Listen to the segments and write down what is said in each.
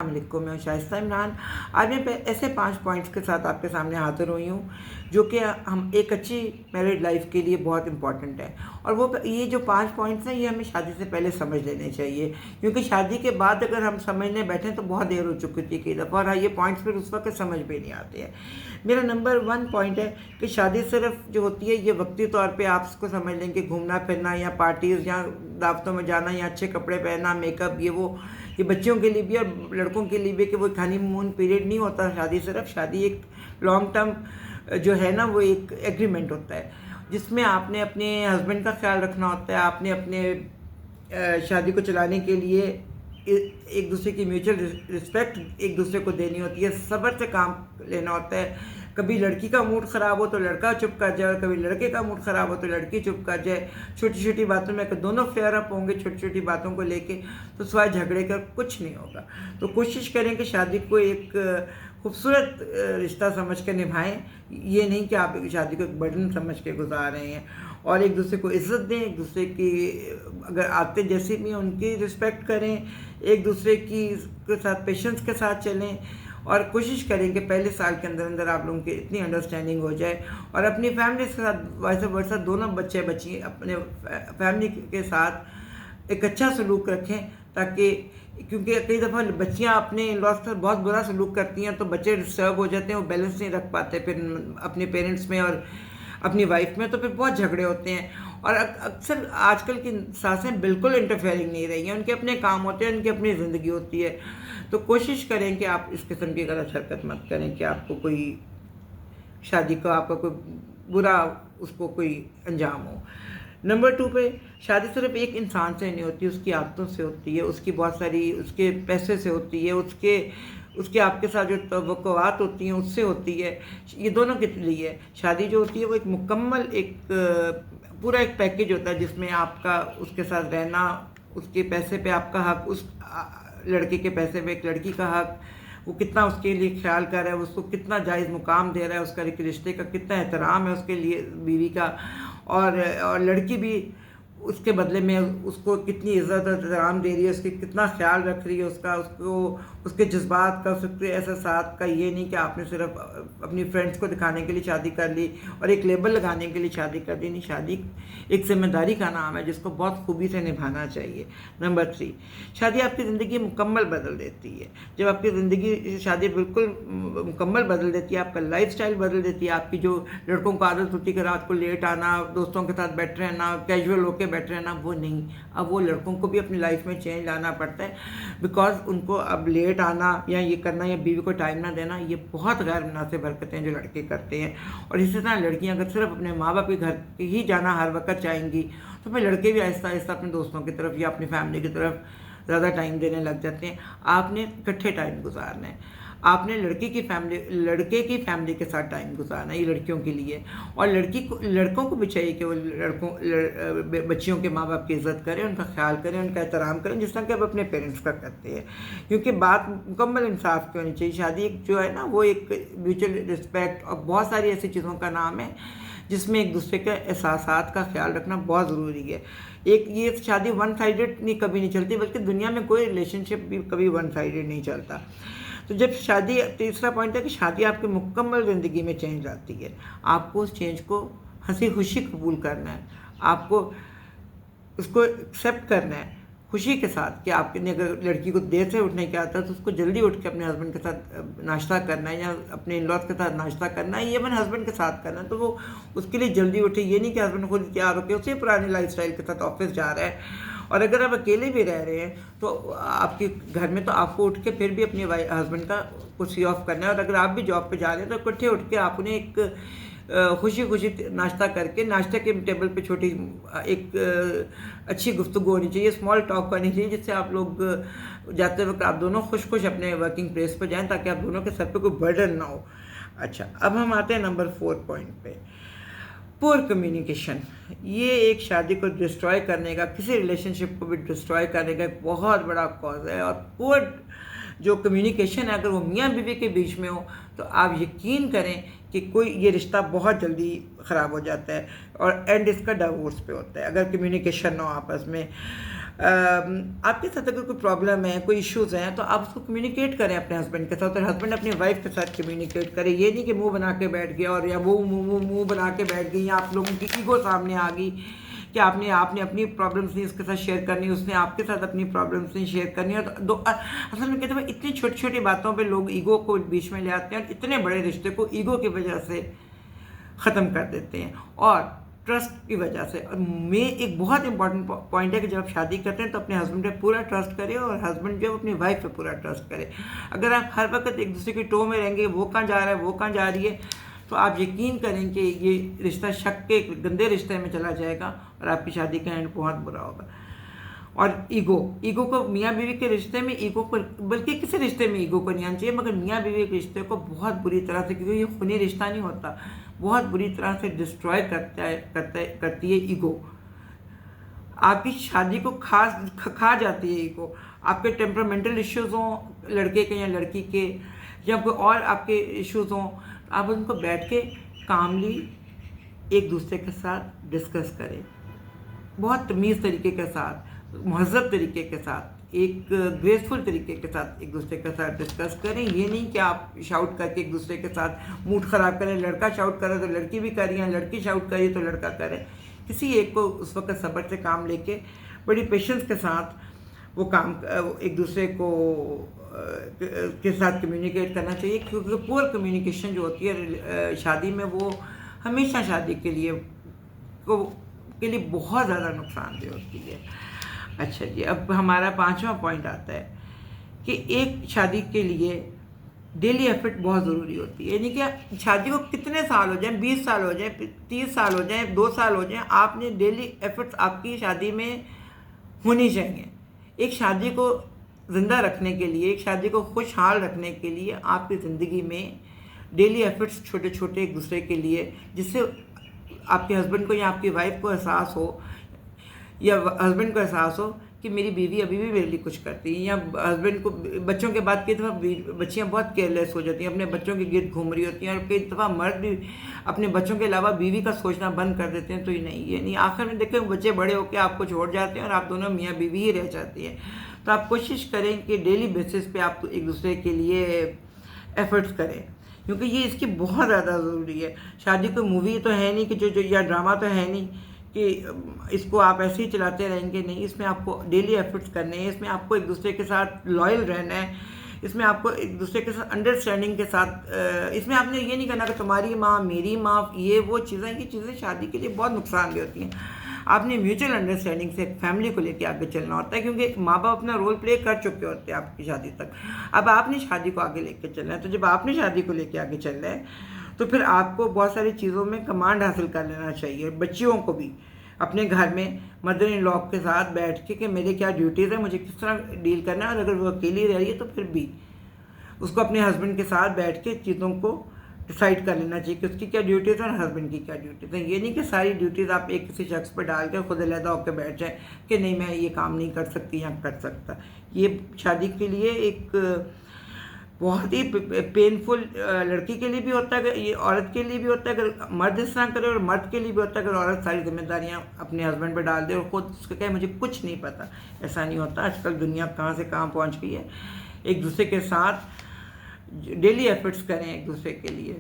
अस्सलामुअलैकुम, मैं शाइस्ता इमरान। आज मैं ऐसे 5 पॉइंट्स के साथ आपके सामने हाज़िर हुई हूँ जो कि हम एक अच्छी मैरिड लाइफ के लिए बहुत इंपॉर्टेंट है। और वो ये जो 5 पॉइंट्स हैं, ये हमें शादी से पहले समझ लेने चाहिए, क्योंकि शादी के बाद अगर हम समझने बैठें तो बहुत देर हो चुकी थी कई दफ़ा, और हाँ, ये पॉइंट्स फिर उस वक्त समझ में नहीं आते हैं। मेरा नंबर 1 पॉइंट है कि शादी सिर्फ जो होती है ये वक्ती तौर पे आप इसको समझ लें कि घूमना फिरना या पार्टीज़ या दावतों में जाना या अच्छे कपड़े पहनना, मेकअप, ये बच्चियों के लिए भी और लड़कों के लिए भी, कि वो हनीमून पीरियड नहीं होता शादी। सिर्फ शादी एक लॉन्ग टर्म जो है ना, वो एक एग्रीमेंट होता है जिसमें आपने अपने हस्बैंड का ख्याल रखना होता है, आपने अपने शादी को चलाने के लिए एक दूसरे की म्यूचुअल रिस्पेक्ट एक दूसरे को देनी होती है, सब्र से काम लेना होता है। कभी लड़की का मूड ख़राब हो तो लड़का चुप कर जाए, और कभी लड़के का मूड ख़राब हो तो लड़की चुप कर जाए। छोटी छोटी बातों में अगर दोनों फेयर अप होंगे छोटी छोटी बातों को लेके, तो सिवाय झगड़े का कुछ नहीं होगा। तो कोशिश करें कि शादी को एक खूबसूरत रिश्ता समझ कर निभाएं, ये नहीं कि आप शादी को एक बर्डन समझ के गुजार रहे हैं। और एक दूसरे को इज़्ज़त दें, एक दूसरे की अगर आते जैसे भी हैं उनकी रिस्पेक्ट करें, एक दूसरे के साथ पेशेंस के साथ चलें, और कोशिश करें कि पहले साल के अंदर अंदर आप लोगों की इतनी अंडरस्टैंडिंग हो जाए। और अपनी फैमिली के साथ वैसे वर्षा दोनों बच्चे बच्ची अपने फैमिली के साथ एक अच्छा सलूक रखें, ताकि क्योंकि कई दफ़ा बच्चियां अपने इन-लॉज के साथ बहुत बुरा सलूक करती हैं तो बच्चे डिस्टर्ब हो जाते हैं, वो बैलेंस नहीं रख पाते फिर अपने पेरेंट्स में और अपनी वाइफ में, तो फिर बहुत झगड़े होते हैं। और अक्सर आजकल की सासें बिल्कुल इंटरफेयरिंग नहीं रही हैं, उनके अपने काम होते हैं, उनकी अपनी ज़िंदगी होती है। तो कोशिश करें कि आप इस किस्म की गलत हरकत मत करें कि आपको कोई शादी का आपका कोई बुरा उसको कोई अंजाम हो। नंबर 2 पे, शादी सिर्फ एक इंसान से नहीं होती, उसकी आदतों से होती है, उसकी बहुत सारी उसके पैसे से होती है, उसके आपके साथ जो तवक्कुआत होती हैं उससे होती है। ये दोनों के लिए है। शादी जो होती है वो एक मुकम्मल पूरा एक पैकेज होता है जिसमें आपका उसके साथ रहना, उसके पैसे पे आपका हक, उस लड़के के पैसे पे एक लड़की का हक, वो कितना उसके लिए ख्याल कर रहा है, उसको कितना जायज़ मुकाम दे रहा है, उसका एक रिश्ते का कितना एहतराम है उसके लिए बीवी का, और लड़की भी उसके बदले में उसको कितनी इज़्ज़त और एहतराम दे रही है, उसकी कितना ख्याल रख रही है उसको उसके जज्बात का, उसके एहसासात का। ये नहीं कि आपने सिर्फ अपनी फ्रेंड्स को दिखाने के लिए शादी कर ली और एक लेबल लगाने के लिए शादी कर दी। नहीं, शादी एक जिम्मेदारी का नाम है जिसको बहुत खूबी से निभाना चाहिए। नंबर 3, शादी आपकी ज़िंदगी मुकम्मल बदल देती है। जब आपकी ज़िंदगी शादी बिल्कुल मुकम्मल बदल देती है, आपका लाइफस्टाइल बदल देती है। आपकी जो लड़कों को आदत होती है कि रात को लेट आना, दोस्तों के साथ बैठ रहना, कैजुअल होकर बैठ रहना, वो नहीं। अब वो लड़कों को भी अपनी लाइफ में चेंज लाना पड़ता है, बिकॉज उनको अब लेट आना या ये करना या बीवी को टाइम ना देना, ये बहुत गैर मुनासिब हरकतें जो लड़के करते हैं। और इसी तरह लड़कियां अगर सिर्फ अपने माँ बाप के घर ही जाना हर वक्त चाहेंगी, तो फिर लड़के भी आहिस्ता आहिस्ता अपने दोस्तों की तरफ या अपनी फैमिली की तरफ ज़्यादा टाइम देने लग जाते हैं। आपने इकट्ठे टाइम गुजारना है, आपने लड़के की फैमिली के साथ टाइम गुजारना है, ये लड़कियों के लिए। और लड़कों को भी चाहिए कि वो बच्चियों के माँ बाप की इज़्ज़त करें, उनका ख्याल करें, उनका एहतराम करें, जिस तरह कि अब अपने पेरेंट्स का करते हैं। क्योंकि बात मुकम्मल इंसाफ की होनी चाहिए। शादी एक जो है ना, वो एक म्यूचुअल रिस्पेक्ट और बहुत सारी ऐसी चीज़ों का नाम है जिसमें एक दूसरे के एहसासात का ख्याल रखना बहुत ज़रूरी है। ये शादी वन साइडेड कभी नहीं चलती, बल्कि दुनिया में कोई रिलेशनशिप भी कभी वन साइडेड नहीं चलता। तो जब शादी, तीसरा पॉइंट है कि शादी आपकी मुकम्मल ज़िंदगी में चेंज लाती है। आपको उस चेंज को हंसी खुशी कबूल करना है, आपको उसको एक्सेप्ट करना है खुशी के साथ कि आपने अगर लड़की को देर से उठने के आता है तो उसको जल्दी उठ के अपने हस्बैंड के साथ नाश्ता करना है या अपने इन-लॉज के साथ नाश्ता करना है, ये अपने हस्बैंड के साथ करना है। तो वो उसके लिए जल्दी उठे, ये नहीं कि हस्बैंड खुद तैयार होकर उसी पुरानी लाइफस्टाइल के साथ ऑफिस जा रहा है। और अगर आप अकेले भी रह रहे हैं तो आपके घर में तो आपको उठ के फिर भी अपने हस्बैंड का कुछ सी ऑफ करना है। और अगर आप भी जॉब पे जा रहे हैं तो इकट्ठे उठ के आपने एक खुशी खुशी नाश्ता करके, नाश्ते के टेबल पे छोटी एक अच्छी गुफ्तगू होनी चाहिए, स्मॉल टॉक होनी चाहिए, जिससे आप लोग जाते वक्त आप दोनों खुश खुश अपने वर्किंग प्लेस पर जाएं, ताकि आप दोनों के सर पे कोई बर्डन ना हो। अच्छा, अब हम आते हैं नंबर 4 पॉइंट पे, पुअर कम्युनिकेशन। ये एक शादी को डिस्ट्रॉय करने का, किसी रिलेशनशिप को भी डिस्ट्रॉय करने का एक बहुत बड़ा कॉज है। और पुअर जो कम्युनिकेशन है, अगर वो मियाँ बीवी के बीच में हो तो आप यकीन करें कि ये रिश्ता बहुत जल्दी ख़राब हो जाता है और एंड इसका डिवोर्स पे होता है अगर कम्युनिकेशन ना हो आपस में। आपके साथ अगर कोई प्रॉब्लम है, कोई इश्यूज़ हैं, तो आप उसको कम्युनिकेट करें अपने हस्बैंड के साथ, और हस्बैंड अपनी वाइफ के साथ कम्युनिकेट करे। ये नहीं कि मुंह बना के बैठ गया और या वो मुंह बना के बैठ गई, या आप लोगों की ईगो सामने आ गई कि आपने अपनी प्रॉब्लम्स नहीं उसके साथ शेयर करनी, उसने आपके साथ अपनी प्रॉब्लम्स नहीं शेयर करनी। और असल में कहते हैं इतनी छोटी छोटी बातों पे लोग ईगो को बीच में ले आते हैं और इतने बड़े रिश्ते को ईगो की वजह से ख़त्म कर देते हैं, और ट्रस्ट की वजह से। और मैं एक बहुत इंपॉर्टेंट पॉइंट है कि जब आप शादी करते हैं तो अपने हस्बैंड पे पूरा ट्रस्ट करें, और हस्बैंड जो अपनी वाइफ पे पूरा ट्रस्ट करे। अगर आप हर वक्त एक दूसरे की टो में रहेंगे, वो कहाँ जा रहा है, वो कहाँ जा रही है, तो आप यकीन करें कि ये रिश्ता शक के गंदे रिश्ते में चला जाएगा और आपकी शादी का एंड बहुत बुरा होगा। और ईगो को मियाँ बीवी के रिश्ते में ईगो को, बल्कि किसी रिश्ते में ईगो को नहीं आना चाहिए, मगर मियाँ बीवी के रिश्ते को बहुत बुरी तरह से, क्योंकि ये खूनी रिश्ता नहीं होता, बहुत बुरी तरह से डिस्ट्रॉय करती है ईगो। आपकी शादी को खा जाती है ईगो। आपके टेम्परामेंटल इश्यूज़ हों लड़के के या लड़की के, या कोई और आपके इश्यूज़ हों, आप उनको बैठ के कामली एक दूसरे के साथ डिस्कस करें, बहुत तमीज़ तरीके के साथ, महज़ब तरीके के साथ, एक ग्रेसफुल तरीके के साथ एक दूसरे के साथ डिस्कस करें। ये नहीं कि आप शाउट करके एक दूसरे के साथ मूड ख़राब करें, लड़का शाउट करे तो लड़की भी करें, या लड़की शाउट करे तो लड़का करे। किसी एक को उस वक्त सब्र से काम लेके बड़ी पेशेंस के साथ वो काम एक दूसरे को के साथ कम्युनिकेट करना चाहिए, क्योंकि पुअर कम्युनिकेशन जो होती है शादी में, वो हमेशा शादी के लिए बहुत ज़्यादा नुकसानदेह होती है। अच्छा जी, अब हमारा 5वां पॉइंट आता है कि एक शादी के लिए डेली एफर्ट बहुत ज़रूरी होती है। यानी कि शादी को कितने साल हो जाए, 20 साल हो जाए, 30 साल हो जाए, 2 साल हो जाए, आपने डेली एफर्ट्स आपकी शादी में होनी चाहिए। एक शादी को ज़िंदा रखने के लिए, एक शादी को खुशहाल रखने के लिए आपकी ज़िंदगी में डेली एफर्ट्स छोटे छोटे एक दूसरे के लिए, जिससे आपके हस्बैंड को या आपकी वाइफ को एहसास हो, या हस्बैंड को एहसास हो कि मेरी बीवी अभी भी मेरे लिए कुछ करती है। या हस्बैंड को, बच्चों के बाद कई दफ़ा बच्चियाँ बहुत केयरलेस हो जाती हैं, अपने बच्चों के गिर्द घूम रही होती हैं, और कई दफ़ा मर्द भी अपने बच्चों के अलावा बीवी का सोचना बंद कर देते हैं। तो ये नहीं, आखिर में देखें बच्चे बड़े होकर आपको छोड़ जाते हैं और आप दोनों मियाँ बीवी ही रह जाती हैं। तो आप कोशिश करें कि डेली बेसिस पे आप एक दूसरे के लिए एफर्ट्स करें, क्योंकि ये इसकी बहुत ज़्यादा ज़रूरी है। शादी कोई मूवी तो है नहीं कि जो या ड्रामा तो है नहीं कि इसको आप ऐसे ही चलाते रहेंगे, नहीं। इसमें आपको डेली एफर्ट्स करने हैं, इसमें आपको एक दूसरे के साथ लॉयल रहना है, इसमें आपको एक दूसरे के साथ अंडरस्टैंडिंग के साथ, इसमें आपने ये नहीं करना कि तुम्हारी माँ मेरी माँ, ये चीज़ें शादी के लिए बहुत नुकसानदेह होती हैं। आपने म्यूचुअल अंडरस्टैंडिंग से फैमिली को लेकर आगे चलना होता है, क्योंकि माँ बाप अपना रोल प्ले कर चुके होते हैं आपकी शादी तक। अब आपने शादी को आगे लेकर चलना है, तो जब आपने शादी को लेकर आगे चलना है तो फिर आपको बहुत सारी चीज़ों में कमांड हासिल कर लेना चाहिए। बच्चियों को भी अपने घर में मदर इन लॉ के साथ बैठ के कि मेरे क्या ड्यूटीज़ है, मुझे किस तरह डील करना है, और अगर वो अकेली रह रही है तो फिर भी उसको अपने हस्बैंड के साथ बैठ के चीज़ों को डिसाइड कर लेना चाहिए कि उसकी क्या ड्यूटीज़ है और हस्बैंड की क्या ड्यूटीज़ है। ये नहीं कि सारी ड्यूटीज़ आप एक किसी शख्स पर डाल के खुद अलहदा होकर बैठ जाए कि नहीं मैं ये काम नहीं कर सकती या कर सकता। ये शादी के लिए एक बहुत ही पेनफुल लड़की के लिए भी होता है, ये औरत के लिए भी होता है अगर मर्द इस तरह करे, और मर्द के लिए भी होता है अगर औरत सारी जिम्मेदारियां अपने हस्बैंड पर डाल दे और खुद उसके कहे मुझे कुछ नहीं पता। ऐसा नहीं होता। आजकल दुनिया कहाँ से कहाँ पहुँच गई है। एक दूसरे के साथ डेली एफर्ट्स करें एक दूसरे के लिए।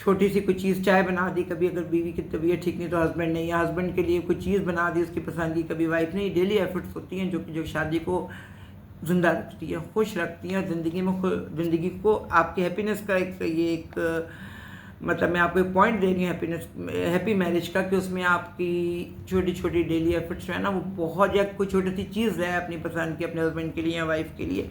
छोटी सी कोई चीज़, चाय बना दी कभी, अगर बीवी की तबीयत ठीक नहीं तो हस्बैंड ने, या हस्बैंड के लिए कोई चीज़ बना दी उसकी पसंद की, कभी वाइफ ने। डेली एफर्ट्स होती हैं जो शादी को ज़िंदा रखती है, खुश रखती हैं, ज़िंदगी को आपकी हैप्पीनेस का एक मतलब मैं आपको एक पॉइंट दे रही हूँ हैप्पी मैरिज का, कि उसमें आपकी छोटी छोटी डेली एफर्ट्स है ना, वो बहुत, या कोई छोटी सी चीज़ है अपनी पसंद की अपने हस्बैंड के लिए या वाइफ के लिए,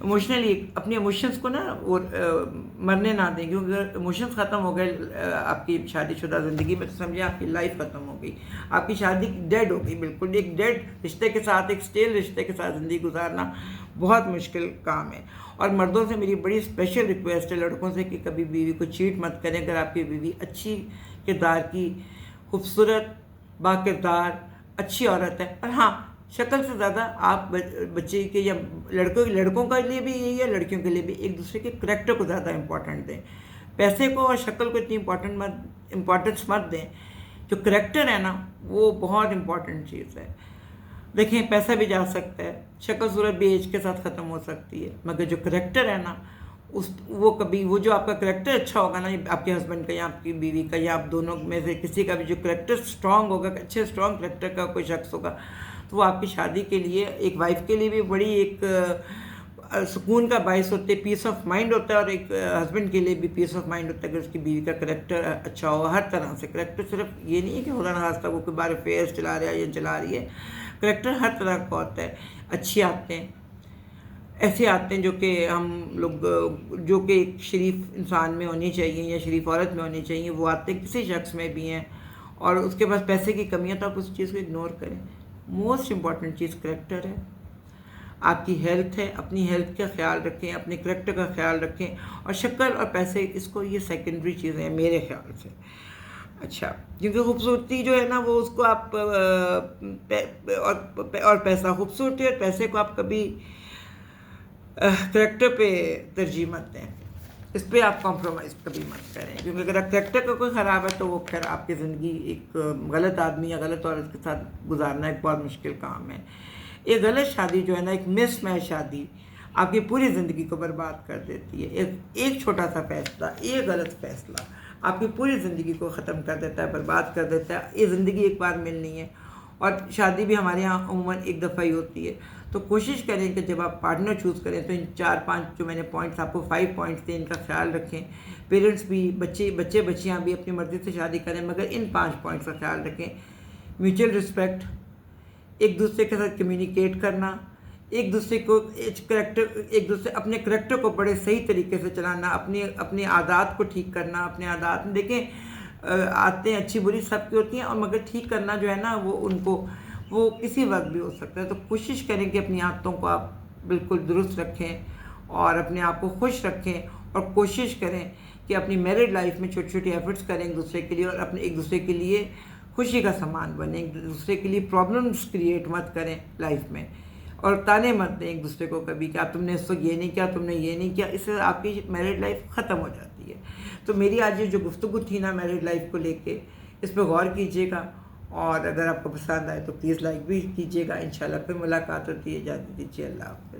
इमोशनली अपने इमोशंस को ना और मरने ना दें, क्योंकि अगर इमोशंस ख़त्म हो गए आपकी शादीशुदा ज़िंदगी में तो समझिए आपकी लाइफ ख़त्म हो गई, आपकी शादी डेड हो गई बिल्कुल। एक डेड रिश्ते के साथ, एक स्टेल रिश्ते के साथ ज़िंदगी गुजारना बहुत मुश्किल काम है। और मर्दों से मेरी बड़ी स्पेशल रिक्वेस्ट है लड़कों से कि कभी बीवी को चीट मत करें। अगर आपकी बीवी अच्छी किरदार की, खूबसूरत, बाकिरदार, अच्छी औरत है, और हाँ शक्ल से ज़्यादा आप बच्चे के या लड़कों के लिए भी यही है, लड़कियों के लिए भी, एक दूसरे के करैक्टर को ज़्यादा इम्पोर्टेंट दें। पैसे को और शक्ल को इतनी इम्पोर्टेंस मत दें। जो करैक्टर है ना वो बहुत इम्पोर्टेंट चीज़ है। देखें पैसा भी जा सकता है, शक्ल सूरत भी एज के साथ ख़त्म हो सकती है, मगर जो करेक्टर है ना उस वो कभी, वो जो आपका करेक्टर अच्छा होगा ना, आपके हस्बैंड का या आपकी बीवी का या आप दोनों में से किसी का भी जो करेक्टर स्ट्रांग होगा, अच्छे स्ट्रांग करेक्टर का कोई शख्स होगा, तो वो आपकी शादी के लिए, एक वाइफ के लिए भी बड़ी एक सुकून का बायस होते हैं, पीस ऑफ माइंड होता है, और एक हस्बैंड के लिए भी पीस ऑफ माइंड होता है कि उसकी बीवी का करेक्टर अच्छा हो। हर तरह से करेक्टर सिर्फ ये नहीं है कि खुदा न खास्ता वो कोई बार अफेयर्स चला रहा है या चला रही है, करेक्टर हर तरह का होता है। अच्छी आते हैं, ऐसे आते हैं जो कि हम लोग, जो कि एक शरीफ इंसान में होनी चाहिए या शरीफ औरत में होनी चाहिए, वो आते हैं किसी शख्स में भी हैं। और उसके पास पैसे की कमी है तो आप उस चीज़ को इग्नोर करें। मोस्ट इम्पॉर्टेंट चीज़ करेक्टर है, आपकी हेल्थ है, अपनी हेल्थ का ख्याल रखें, अपने करेक्टर का ख्याल रखें, और शक्ल और पैसे इसको, ये सेकेंडरी चीज़ें हैं मेरे ख्याल से। अच्छा, क्योंकि खूबसूरती जो है ना वो उसको आप और पैसा, खूबसूरती और पैसे को आप कभी करेक्टर पे तरजीह मत दें, इस पर आप कॉम्प्रोमाइज़ कभी मत करें, क्योंकि अगर करेक्टर का कोई ख़राब है तो वो खैर आपकी ज़िंदगी एक गलत आदमी या गलत औरत के साथ गुजारना एक बहुत मुश्किल काम है। एक गलत शादी जो है ना, एक मिसमैच शादी आपकी पूरी ज़िंदगी को बर्बाद कर देती है। एक छोटा सा फैसला, एक गलत फैसला आपकी पूरी ज़िंदगी को ख़त्म कर देता है, बर्बाद कर देता है। ये ज़िंदगी एक बार मिलनी है, और शादी भी हमारे यहाँ उम्मन एक दफ़ा ही होती है। तो कोशिश करें कि जब आप पार्टनर चूज़ करें तो इन 4-5 जो मैंने पॉइंट्स आपको 5 पॉइंट्स थे, इनका ख्याल रखें। पेरेंट्स भी, बच्चियाँ भी अपनी मर्ज़ी से शादी करें, मगर इन 5 पॉइंट्स का ख्याल रखें। म्यूचुअल रिस्पेक्ट, एक दूसरे के साथ कम्युनिकेट करना, एक दूसरे को अपने करेक्टर को बड़े सही तरीके से चलाना, अपने आदत को ठीक करना। अपने आदत में देखें, आदतें अच्छी बुरी सबकी होती हैं, और मगर ठीक करना जो है ना वो किसी वक्त भी हो सकता है। तो कोशिश करें कि अपनी आदतों को आप बिल्कुल दुरुस्त रखें और अपने आप को खुश रखें, और कोशिश करें कि अपनी मैरिड लाइफ में छोटी छोटी एफर्ट्स करें एक दूसरे के लिए, और अपने एक दूसरे के लिए खुशी का सामान बने, एक दूसरे के लिए प्रॉब्लम्स क्रिएट मत करें लाइफ में, और ताने मत दें एक दूसरे को कभी कि तुमने इसको ये नहीं किया, तुमने ये नहीं किया। इससे आपकी मैरिड लाइफ ख़त्म हो जाती है। तो मेरी आज ये जो गुफ्तगू थी ना मैरिड लाइफ को लेके, इस पर गौर कीजिएगा, और अगर आपको पसंद आए तो प्लीज़ लाइक भी कीजिएगा। इंशाल्लाह फिर मुलाकात होती है। इजाज़त दीजिए, अल्लाह हाफ़िज़।